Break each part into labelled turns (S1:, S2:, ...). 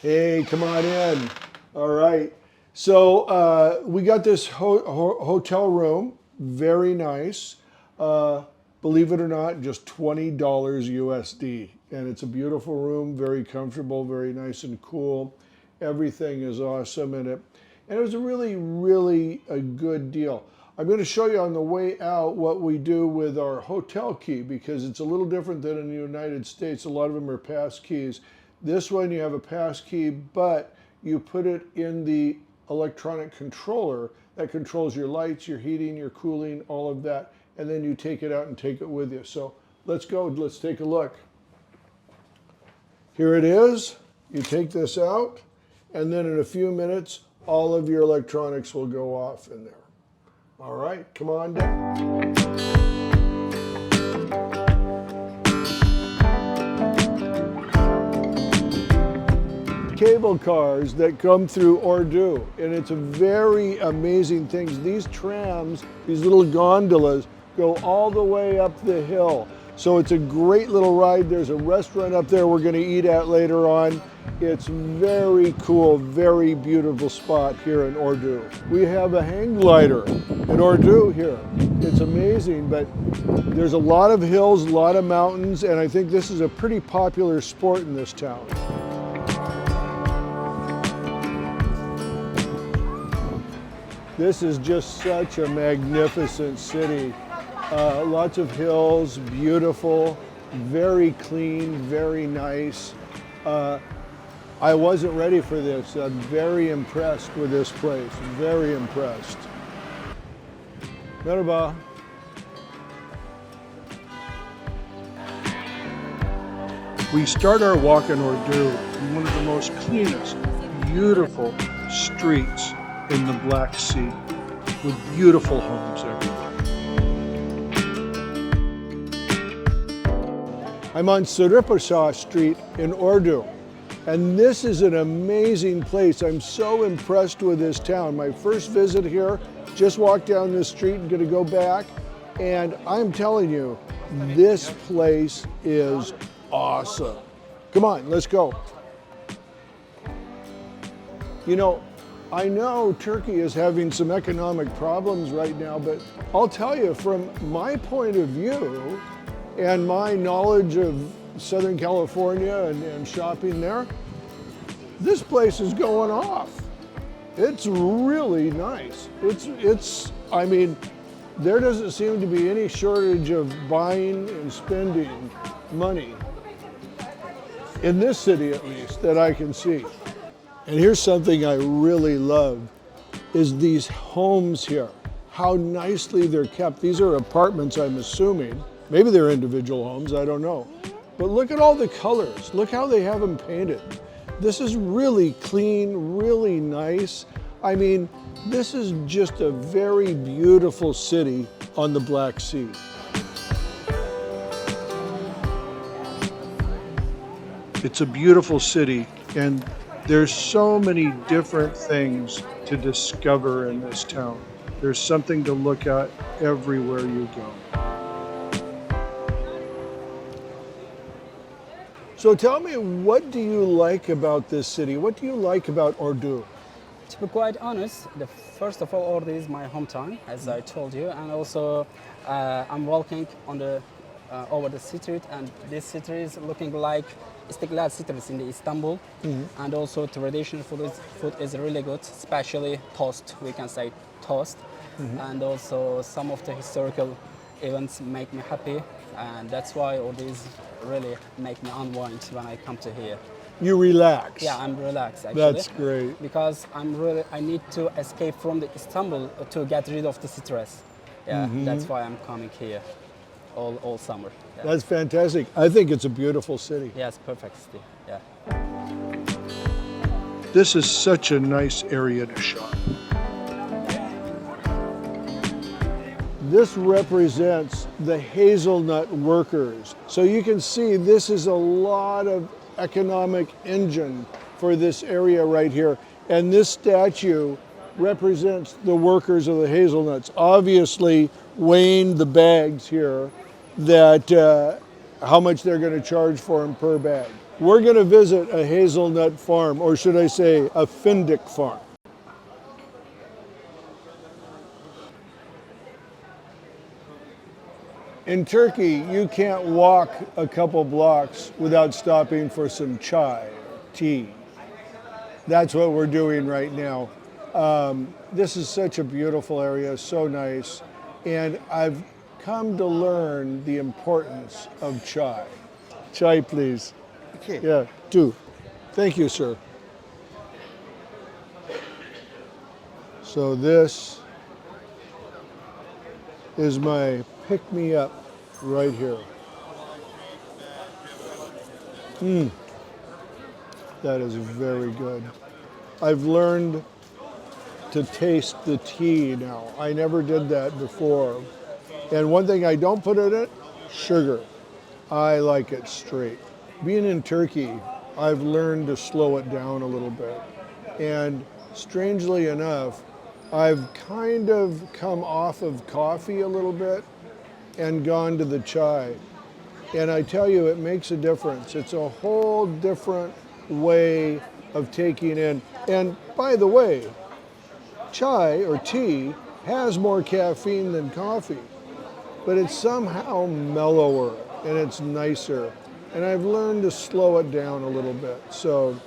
S1: Hey, come on in. All right. So we got this hotel room, very nice. Uh, Believe it or not, just $20 USD. And it's a beautiful room, very comfortable, very nice and cool. Everything is awesome in it. And it was a really a good deal. I'm going to show you on the way out what we do with our hotel key because it's a little different than in the United States. A lot of them are pass keys. This one you have a pass key, but you put it in the electronic controller that controls your lights, your heating, your cooling, all of that. And then you take it out and take it with you. So let's go, let's take a look. Here it is. You take this out, and then in a few minutes, all of your electronics will go off in there. All right, come on down. Cable cars that come through Ordu, and it's a very amazing thing. These trams, these little gondolas, go all the way up the hill. So it's a great little ride. There's a restaurant up there we're going to eat at later on. It's very cool, very beautiful spot here in Ordu. We have a hang glider in Ordu here. It's amazing, but there's a lot of hills, a lot of mountains, and I think this is a pretty popular sport in this town. This is just such a magnificent city. Lots of hills, beautiful, very clean, very nice. I wasn't ready for this. I'm very impressed with this place, very impressed. Merhaba. We start our walk in Ordu in one of the most cleanest, beautiful streets in the Black Sea, with beautiful homes everywhere. I'm on Sarıpaşa Street in Ordu, and this is an amazing place. I'm so impressed with this town. My first visit here, just walked down this street and gonna go back, and I'm telling you, this place is awesome. Come on, let's go. You know, I know Turkey is having some economic problems right now, but I'll tell you, from my point of view and my knowledge of Southern California and shopping there, this place is going off. It's really nice. I mean, there doesn't seem to be any shortage of buying and spending money in this city, at least, that I can see. And here's something I really love, is these homes here, how nicely they're kept. These are apartments, I'm assuming. Maybe they're individual homes, I don't know. But look at all the colors. Look how they have them painted. This is really clean, really nice. I mean, this is just a very beautiful city on the Black Sea. It's a beautiful city, and there's so many different things to discover in this town. There's something to look at everywhere you go. So tell me, what do you like about this city? What do you like about Ordu?
S2: To be quite honest, first of all, Ordu is my hometown, as I told you, and also I'm walking on over the street, and this city is looking like Istiklal cities in Istanbul, and also traditional food is really good, especially toast. We can say toast, and also some of the historical events make me happy, and that's why all these really make me unwind when I come to here.
S1: You relax.
S2: Yeah, I'm relaxed actually.
S1: That's great.
S2: Because I need to escape from the Istanbul to get rid of the stress. Yeah, that's why I'm coming here all summer. Yeah.
S1: That's fantastic. I think it's a beautiful city.
S2: Yes, perfect city. Yeah.
S1: This is such a nice area to shop. This represents the hazelnut workers. So you can see this is a lot of economic engine for this area right here. And this statue represents the workers of the hazelnuts, obviously weighing the bags here, that how much they're going to charge for them per bag. We're going to visit a hazelnut farm, or should I say a fındık farm. In Turkey, you can't walk a couple blocks without stopping for some chai, tea. That's what we're doing right now. This is such a beautiful area, so nice. And I've come to learn the importance of chai. Chai, please.
S3: Okay.
S1: Yeah, two. Thank you, sir. So this is my pick-me-up right here. That is very good. I've learned to taste the tea now. I never did that before. And one thing I don't put in it, sugar. I like it straight. Being in Turkey, I've learned to slow it down a little bit. And strangely enough, I've kind of come off of coffee a little bit and gone to the chai. And I tell you, it makes a difference. It's a whole different way of taking in. And by the way, chai or tea has more caffeine than coffee, but it's somehow mellower and it's nicer. And I've learned to slow it down a little bit. So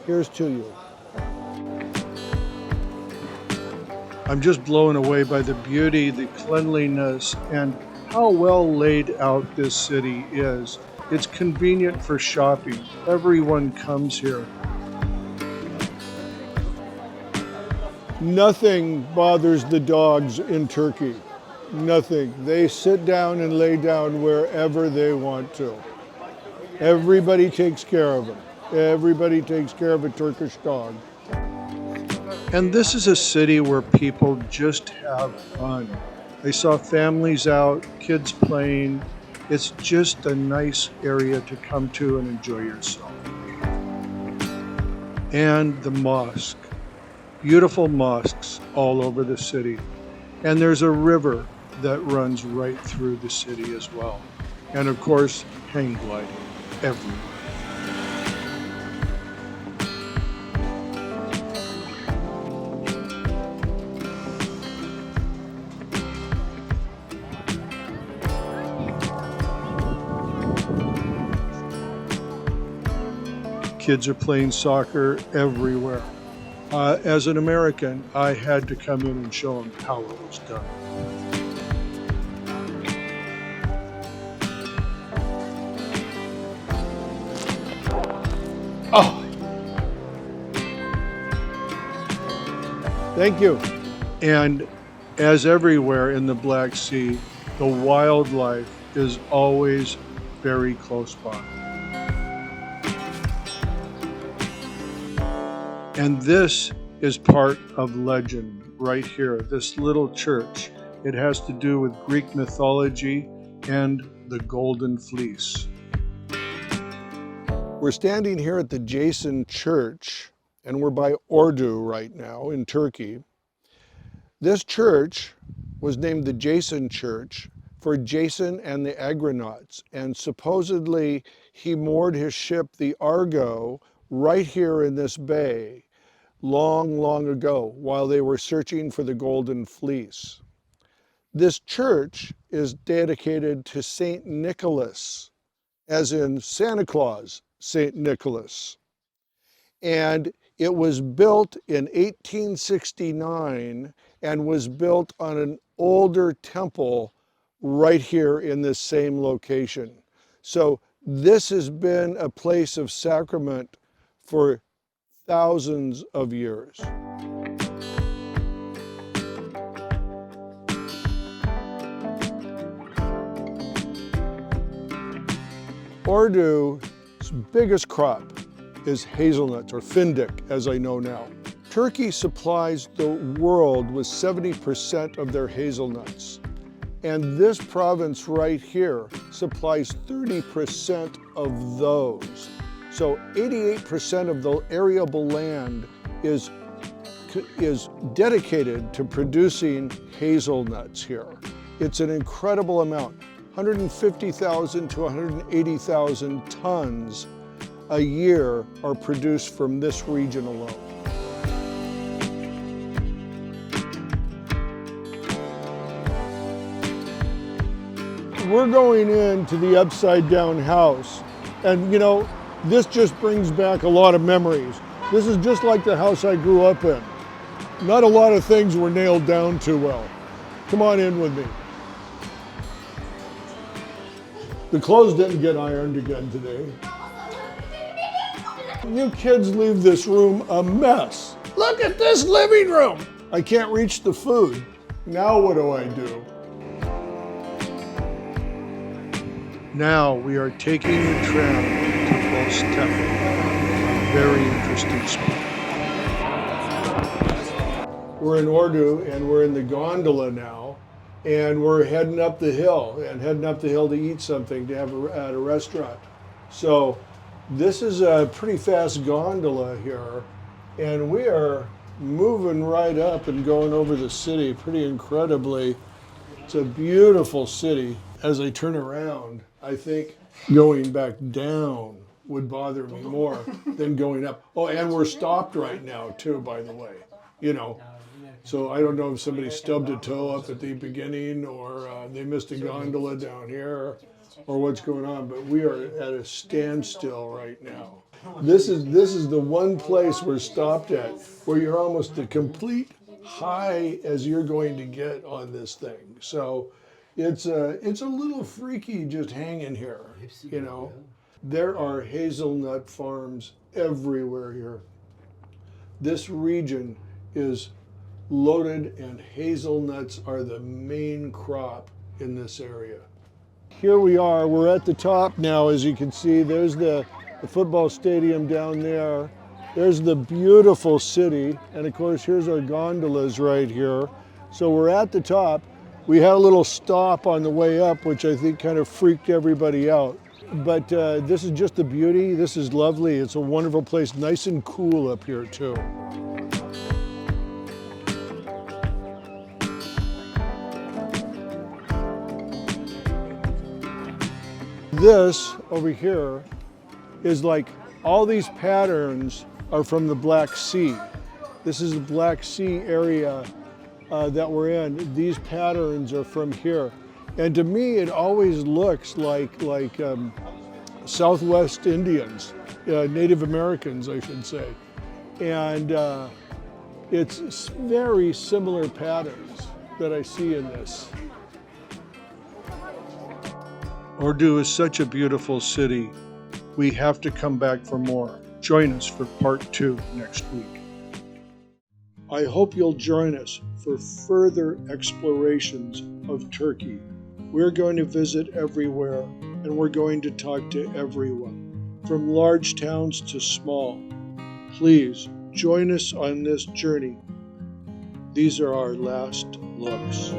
S1: here's to you. I'm just blown away by the beauty, the cleanliness, and how well laid out this city is. It's convenient for shopping. Everyone comes here. Nothing bothers the dogs in Turkey. Nothing. They sit down and lay down wherever they want to. Everybody takes care of them. Everybody takes care of a Turkish dog. And this is a city where people just have fun. I saw families out, kids playing. It's just a nice area to come to and enjoy yourself. And the mosque. Beautiful mosques all over the city. And there's a river that runs right through the city as well. And of course, hang gliding everywhere. Kids are playing soccer everywhere. As an American, I had to come in and show them how it was done. Oh! Thank you. And as everywhere in the Black Sea, the wildlife is always very close by. And this is part of legend right here, this little church. It has to do with Greek mythology and the Golden Fleece. We're standing here at the Jason Church, and we're by Ordu right now in Turkey. This church was named the Jason Church for Jason and the Argonauts, and supposedly he moored his ship, the Argo, right here in this bay long ago while they were searching for the Golden Fleece. This church is dedicated to Saint Nicholas, as in Santa Claus, Saint Nicholas. And it was built in 1869 and was built on an older temple right here in this same location. So this has been a place of sacrament for thousands of years. Ordu's biggest crop is hazelnuts, or fındık, as I know now. Turkey supplies the world with 70% of their hazelnuts. And this province right here supplies 30% of those. So 88% of the arable land is dedicated to producing hazelnuts here. It's an incredible amount. 150,000 to 180,000 tons a year are produced from this region alone. We're going into the upside down house, and you know, this just brings back a lot of memories. This is just like the house I grew up in. Not a lot of things were nailed down too well. Come on in with me. The clothes didn't get ironed again today. You kids leave this room a mess. Look at this living room. I can't reach the food. Now what do I do? Now we are taking the tram to Kotyora, a very interesting spot. We're in Ordu and we're in the gondola now, and we're heading up the hill to eat something to have at a restaurant. So this is a pretty fast gondola here, and we are moving right up and going over the city pretty incredibly. It's a beautiful city. As I turn around, I think going back down would bother me more than going up. Oh, and we're stopped right now too, by the way, you know. So I don't know if somebody stubbed a toe up at the beginning, or they missed a gondola down here, or what's going on, but we are at a standstill right now. This is the one place we're stopped at where you're almost the complete high as you're going to get on this thing. So it's a little freaky just hanging here, you know. There are hazelnut farms everywhere here. This region is loaded, and hazelnuts are the main crop in this area. Here we are, we're at the top now, as you can see. There's the football stadium down there. There's the beautiful city, and of course here's our gondolas right here. So we're at the top. We had a little stop on the way up, which I think kind of freaked everybody out. But this is just the beauty. This is lovely. It's a wonderful place, nice and cool up here too. This over here is like, all these patterns are from the Black Sea. This is the Black Sea area that we're in. These patterns are from here. And to me, it always looks like Southwest Indians, Native Americans, I should say. And it's very similar patterns that I see in this. Ordu is such a beautiful city. We have to come back for more. Join us for part 2 next week. I hope you'll join us for further explorations of Turkey. We're going to visit everywhere, and we're going to talk to everyone, from large towns to small. Please join us on this journey. These are our last looks.